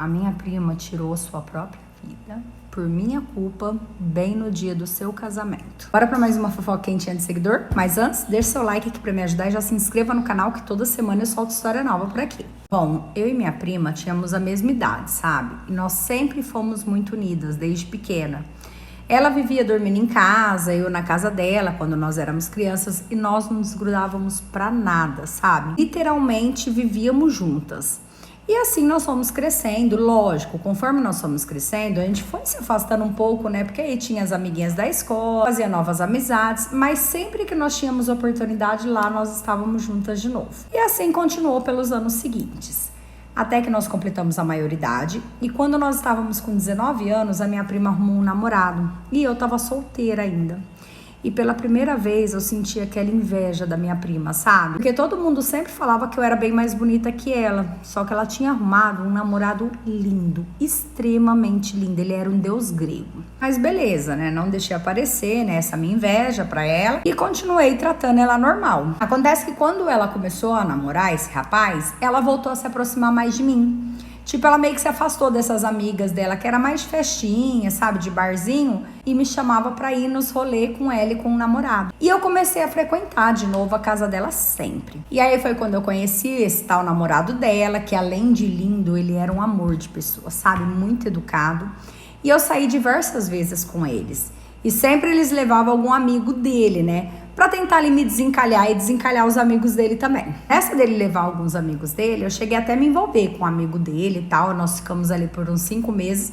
A minha prima tirou sua própria vida por minha culpa, bem no dia do seu casamento. Bora pra mais uma fofoca quentinha de seguidor? Mas antes, deixa seu like aqui pra me ajudar e já se inscreva no canal que toda semana eu solto história nova por aqui. Bom, eu e minha prima tínhamos a mesma idade, sabe? E nós sempre fomos muito unidas, desde pequena. Ela vivia dormindo em casa, eu na casa dela, quando nós éramos crianças, e nós não desgrudávamos pra nada, sabe? Literalmente vivíamos juntas. E assim nós fomos crescendo, lógico, conforme nós fomos crescendo, a gente foi se afastando um pouco, né? Porque aí tinha as amiguinhas da escola, fazia novas amizades, mas sempre que nós tínhamos oportunidade lá, nós estávamos juntas de novo. E assim continuou pelos anos seguintes. Até que nós completamos a maioridade e quando nós estávamos com 19 anos, a minha prima arrumou um namorado e eu tava solteira ainda. E pela primeira vez eu senti aquela inveja da minha prima, sabe? Porque todo mundo sempre falava que eu era bem mais bonita que ela. Só que ela tinha arrumado um namorado lindo, extremamente lindo. Ele era um deus grego. Mas beleza, né? Não deixei aparecer, né, essa minha inveja pra ela. E continuei tratando ela normal. Acontece que quando ela começou a namorar esse rapaz, ela voltou a se aproximar mais de mim. Tipo, ela meio que se afastou dessas amigas dela, que era mais de festinha, sabe, de barzinho, e me chamava pra ir nos rolês com ela e com o namorado. E eu comecei a frequentar de novo a casa dela sempre. E aí foi quando eu conheci esse tal namorado dela, que além de lindo, ele era um amor de pessoa, sabe, muito educado. E eu saí diversas vezes com eles. E sempre eles levavam algum amigo dele, né? Pra tentar ali me desencalhar e desencalhar os amigos dele também. Nessa dele levar alguns amigos dele, eu cheguei até a me envolver com um amigo dele e tal. Nós ficamos ali por uns 5 meses.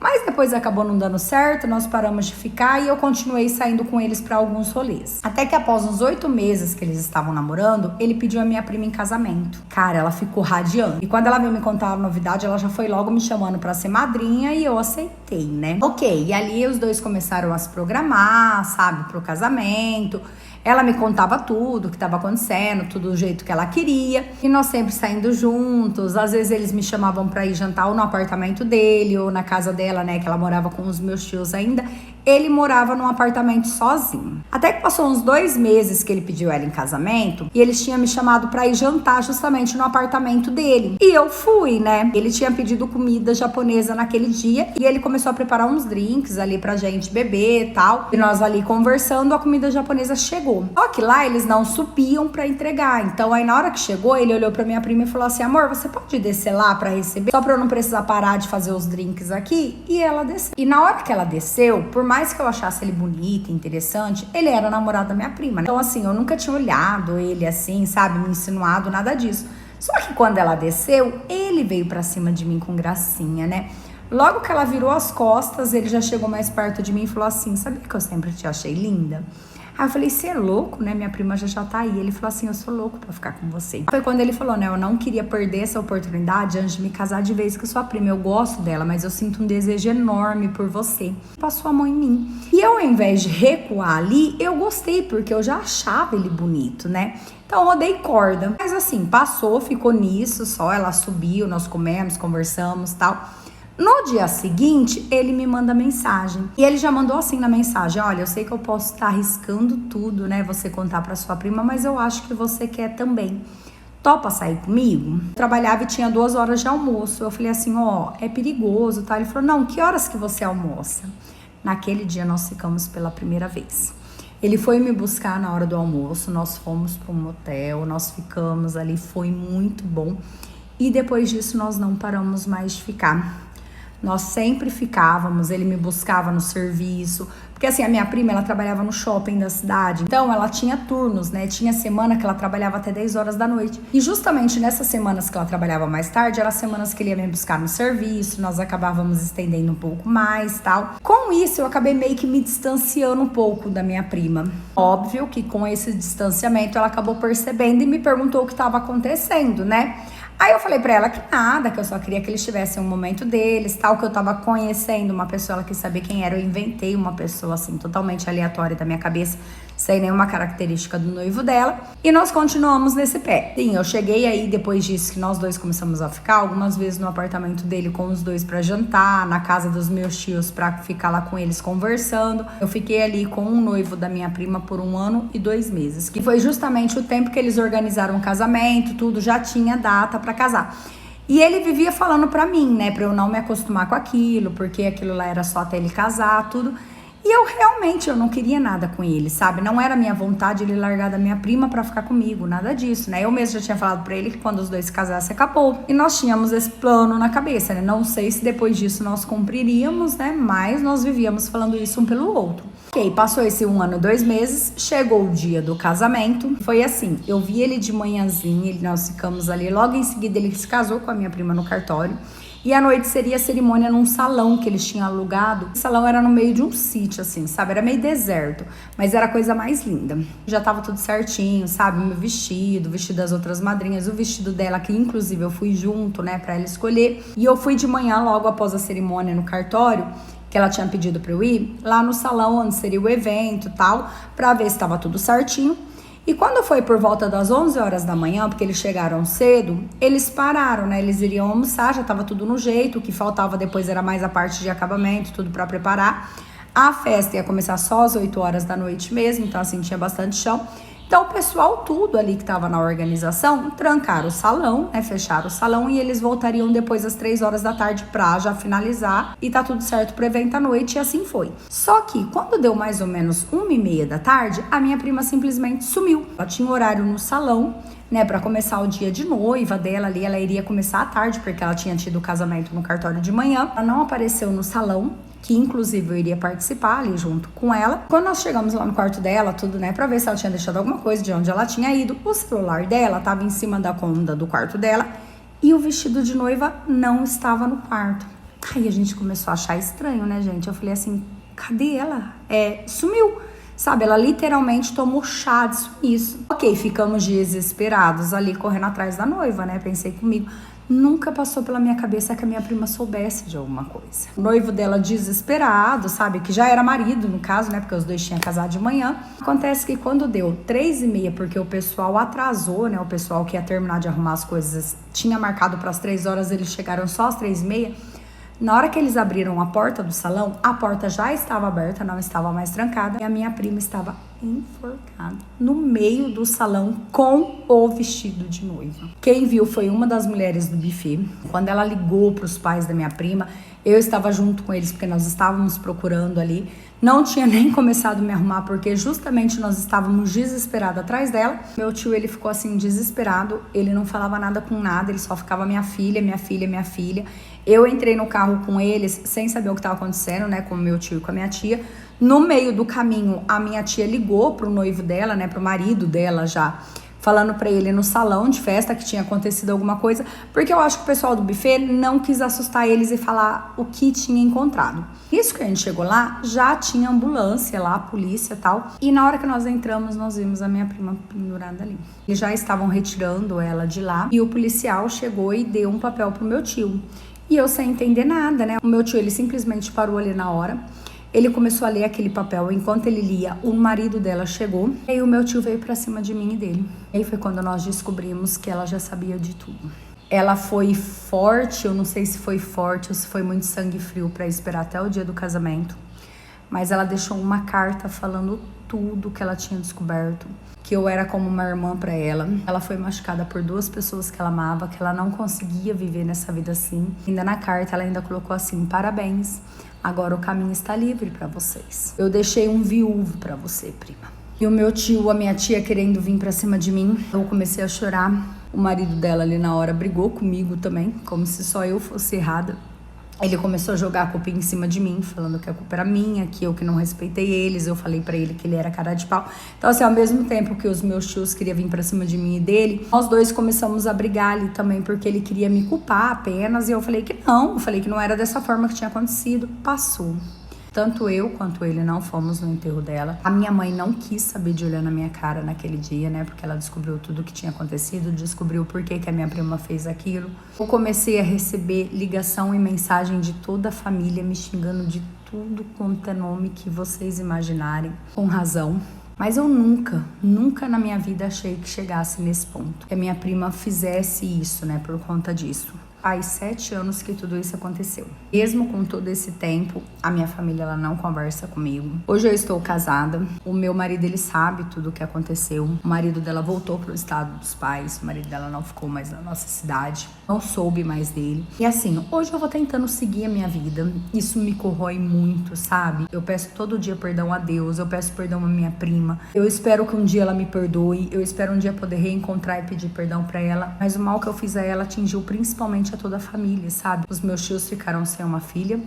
Mas depois acabou não dando certo, nós paramos de ficar e eu continuei saindo com eles pra alguns rolês. Até que após uns 8 meses que eles estavam namorando, ele pediu a minha prima em casamento. Cara, ela ficou radiante. E quando ela veio me contar a novidade, ela já foi logo me chamando pra ser madrinha e eu aceitei, né? Ok, e ali os dois começaram a se programar, sabe, pro casamento. Ela me contava tudo o que estava acontecendo, tudo do jeito que ela queria. E nós sempre saindo juntos. Às vezes eles me chamavam para ir jantar ou no apartamento dele ou na casa dela, né? Que ela morava com os meus tios ainda. Ele morava num apartamento sozinho. Até que passou uns 2 meses que ele pediu ela em casamento. E eles tinham me chamado para ir jantar justamente no apartamento dele. E eu fui, né? Ele tinha pedido comida japonesa naquele dia. E ele começou a preparar uns drinks ali pra gente beber e tal. E nós ali conversando, a comida japonesa chegou. Só que lá eles não subiam pra entregar. Então aí na hora que chegou, ele olhou pra minha prima e falou assim: amor, você pode descer lá pra receber? Só pra eu não precisar parar de fazer os drinks aqui. E ela desceu. E na hora que ela desceu, por mais que eu achasse ele bonito, interessante, ele era namorado da minha prima, né? Então assim, eu nunca tinha olhado ele assim, sabe, me insinuado, nada disso. Só que quando ela desceu, ele veio pra cima de mim com gracinha, né? Logo que ela virou as costas, ele já chegou mais perto de mim e falou assim: sabia que eu sempre te achei linda? Aí eu falei: você é louco, né? Minha prima já tá aí. Ele falou assim: eu sou louco pra ficar com você. Foi quando ele falou, né? Eu não queria perder essa oportunidade antes de me casar de vez com sua prima. Eu gosto dela, mas eu sinto um desejo enorme por você. Passou a mão em mim. E eu, ao invés de recuar ali, eu gostei, porque eu já achava ele bonito, né? Então eu dei corda. Mas assim, passou, ficou nisso só. Ela subiu, nós comemos, conversamos e tal. No dia seguinte, ele me manda mensagem. E ele já mandou assim na mensagem: olha, eu sei que eu posso estar arriscando tudo, né? Você contar pra sua prima, mas eu acho que você quer também. Topa sair comigo? Eu trabalhava e tinha 2 horas de almoço. Eu falei assim: ó, é perigoso, tá? Ele falou: não, que horas que você almoça? Naquele dia nós ficamos pela primeira vez. Ele foi me buscar na hora do almoço, nós fomos para um motel, nós ficamos ali, foi muito bom. E depois disso nós não paramos mais de ficar. Nós sempre ficávamos, ele me buscava no serviço, porque assim, a minha prima, ela trabalhava no shopping da cidade, então ela tinha turnos, né, tinha semana que ela trabalhava até 10 horas da noite, e justamente nessas semanas que ela trabalhava mais tarde, eram as semanas que ele ia me buscar no serviço, nós acabávamos estendendo um pouco mais, tal. Com isso, eu acabei meio que me distanciando um pouco da minha prima. Óbvio que com esse distanciamento, ela acabou percebendo e me perguntou o que estava acontecendo, né? Aí eu falei pra ela que nada, que eu só queria que eles tivessem um momento deles, tal, que eu tava conhecendo uma pessoa, ela quis saber quem era, eu inventei uma pessoa assim, totalmente aleatória da minha cabeça, sem nenhuma característica do noivo dela, e nós continuamos nesse pé. Sim, eu cheguei aí depois disso que nós dois começamos a ficar algumas vezes no apartamento dele com os dois pra jantar, na casa dos meus tios pra ficar lá com eles conversando. Eu fiquei ali com um noivo da minha prima por 1 ano e 2 meses, que foi justamente o tempo que eles organizaram o casamento, tudo, já tinha data pra casar. E ele vivia falando pra mim, né, pra eu não me acostumar com aquilo, porque aquilo lá era só até ele casar, tudo. E eu não queria nada com ele, sabe? Não era minha vontade ele largar da minha prima pra ficar comigo, nada disso, né? Eu mesmo já tinha falado pra ele que quando os dois se casassem, acabou. E nós tínhamos esse plano na cabeça, né? Não sei se depois disso nós cumpriríamos, né? Mas nós vivíamos falando isso um pelo outro. Ok, passou esse 1 ano e 2 meses, chegou o dia do casamento. Foi assim, eu vi ele de manhãzinha, nós ficamos ali, logo em seguida ele se casou com a minha prima no cartório. E à noite seria a cerimônia num salão que eles tinham alugado. O salão era no meio de um sítio, assim, sabe? Era meio deserto, mas era a coisa mais linda. Já tava tudo certinho, sabe? O meu vestido, o vestido das outras madrinhas, o vestido dela, que inclusive eu fui junto, né, pra ela escolher. E eu fui de manhã, logo após a cerimônia no cartório, que ela tinha pedido pra eu ir, lá no salão onde seria o evento e tal, pra ver se tava tudo certinho. E quando foi por volta das 11 horas da manhã, porque eles chegaram cedo, eles pararam, né? Eles iriam almoçar, já tava tudo no jeito, o que faltava depois era mais a parte de acabamento, tudo pra preparar. A festa ia começar só às 8 horas da noite mesmo, então assim, tinha bastante chão. Então o pessoal tudo ali que tava na organização, trancaram o salão, né? Fecharam o salão e eles voltariam depois às 3 horas da tarde pra já finalizar e tá tudo certo pro evento à noite, e assim foi. Só que quando deu mais ou menos 1h30 da tarde, a minha prima simplesmente sumiu. Ela tinha um horário no salão, né, pra começar o dia de noiva dela ali, ela iria começar à tarde, porque ela tinha tido o casamento no cartório de manhã. Ela não apareceu no salão, que inclusive eu iria participar ali junto com ela. Quando nós chegamos lá no quarto dela, tudo, né, pra ver se ela tinha deixado alguma coisa de onde ela tinha ido, o celular dela tava em cima da cômoda do quarto dela e o vestido de noiva não estava no quarto. Aí a gente começou a achar estranho, né, gente? Eu falei assim, cadê ela? Sumiu. Sabe, ela literalmente tomou chá de sumiço. Ok, ficamos desesperados ali correndo atrás da noiva, né? Pensei comigo, nunca passou pela minha cabeça que a minha prima soubesse de alguma coisa. O noivo dela desesperado, sabe, que já era marido no caso, né? Porque os dois tinham casado de manhã. Acontece que quando deu 3h30, porque o pessoal atrasou, né? O pessoal que ia terminar de arrumar as coisas tinha marcado para as 3 horas, eles chegaram só às 3h30. Na hora que eles abriram a porta do salão, a porta já estava aberta, não estava mais trancada. E a minha prima estava enforcada no meio do salão com o vestido de noiva. Quem viu foi uma das mulheres do buffet. Quando ela ligou para os pais da minha prima, eu estava junto com eles porque nós estávamos procurando ali. Não tinha nem começado a me arrumar porque justamente nós estávamos desesperados atrás dela. Meu tio, ele ficou assim desesperado, ele não falava nada com nada, ele só ficava minha filha, minha filha, minha filha. Eu entrei no carro com eles sem saber o que estava acontecendo, né, com o meu tio e com a minha tia. No meio do caminho, a minha tia ligou pro noivo dela, né, pro marido dela já, falando pra ele no salão de festa que tinha acontecido alguma coisa, porque eu acho que o pessoal do buffet não quis assustar eles e falar o que tinha encontrado. Isso que a gente chegou lá, já tinha ambulância lá, polícia e tal, e na hora que nós entramos, nós vimos a minha prima pendurada ali. Eles já estavam retirando ela de lá, e o policial chegou e deu um papel pro meu tio. E eu sem entender nada, né? O meu tio, ele simplesmente parou ali na hora. Ele começou a ler aquele papel. Enquanto ele lia, o marido dela chegou. E aí o meu tio veio pra cima de mim e dele. E aí foi quando nós descobrimos que ela já sabia de tudo. Ela foi forte, eu não sei se foi forte ou se foi muito sangue frio pra esperar até o dia do casamento. Mas ela deixou uma carta falando tudo que ela tinha descoberto. Que eu era como uma irmã pra ela. Ela foi machucada por 2 pessoas que ela amava, que ela não conseguia viver nessa vida assim. Ainda na carta, ela ainda colocou assim, parabéns, agora o caminho está livre pra vocês. Eu deixei um viúvo pra você, prima. E o meu tio, a minha tia querendo vir pra cima de mim, eu comecei a chorar. O marido dela ali na hora brigou comigo também, como se só eu fosse errada. Ele começou a jogar a culpa em cima de mim, falando que a culpa era minha, que eu que não respeitei eles. Eu falei pra ele que ele era cara de pau. Então, assim, ao mesmo tempo que os meus tios queriam vir pra cima de mim e dele, nós dois começamos a brigar ali também, porque ele queria me culpar apenas. E eu falei que não era dessa forma que tinha acontecido. Passou. Tanto eu quanto ele não fomos no enterro dela. A minha mãe não quis saber de olhar na minha cara naquele dia, né? Porque ela descobriu tudo o que tinha acontecido, descobriu por que a minha prima fez aquilo. Eu comecei a receber ligação e mensagem de toda a família me xingando de tudo quanto é nome que vocês imaginarem. Com razão. Mas eu nunca na minha vida achei que chegasse nesse ponto. Que a minha prima fizesse isso, né? Por conta disso. Faz 7 anos que tudo isso aconteceu. Mesmo com todo esse tempo, a minha família ela não conversa comigo. Hoje eu estou casada. O meu marido, ele sabe tudo o que aconteceu. O marido dela voltou pro estado dos pais. O marido dela não ficou mais na nossa cidade. Não soube mais dele. E assim, hoje eu vou tentando seguir a minha vida. Isso me corrói muito, sabe? Eu peço todo dia perdão a Deus. Eu peço perdão à minha prima. Eu espero que um dia ela me perdoe. Eu espero um dia poder reencontrar e pedir perdão pra ela. Mas o mal que eu fiz a ela atingiu principalmente a toda a família, sabe? Os meus tios ficaram sem uma filha.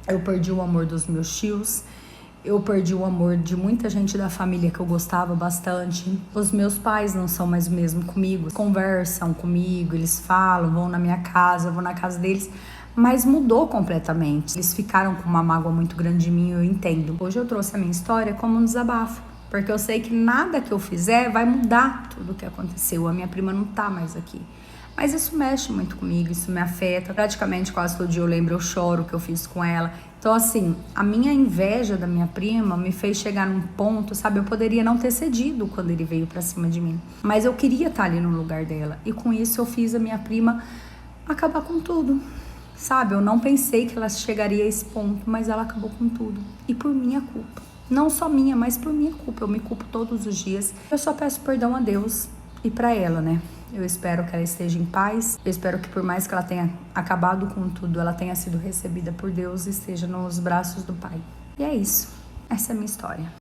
Eu perdi o amor dos meus tios. Eu perdi o amor de muita gente da família que eu gostava bastante. Os meus pais não são mais o mesmo comigo. Conversam comigo, eles falam, vão na minha casa, eu vou na casa deles. Mas mudou completamente. Eles ficaram com uma mágoa muito grande em mim, eu entendo. Hoje eu trouxe a minha história como um desabafo. Porque eu sei que nada que eu fizer vai mudar tudo o que aconteceu. A minha prima não tá mais aqui. Mas isso mexe muito comigo, isso me afeta. Praticamente quase todo dia eu lembro, eu choro o que eu fiz com ela. Então assim, a minha inveja da minha prima me fez chegar num ponto, sabe? Eu poderia não ter cedido quando ele veio pra cima de mim. Mas eu queria estar ali no lugar dela. E com isso eu fiz a minha prima acabar com tudo. Sabe? Eu não pensei que ela chegaria a esse ponto, mas ela acabou com tudo. E por minha culpa. Não só minha, mas por minha culpa. Eu me culpo todos os dias. Eu só peço perdão a Deus e pra ela, né? Eu espero que ela esteja em paz. Eu espero que por mais que ela tenha acabado com tudo, ela tenha sido recebida por Deus e esteja nos braços do Pai. E é isso. Essa é a minha história.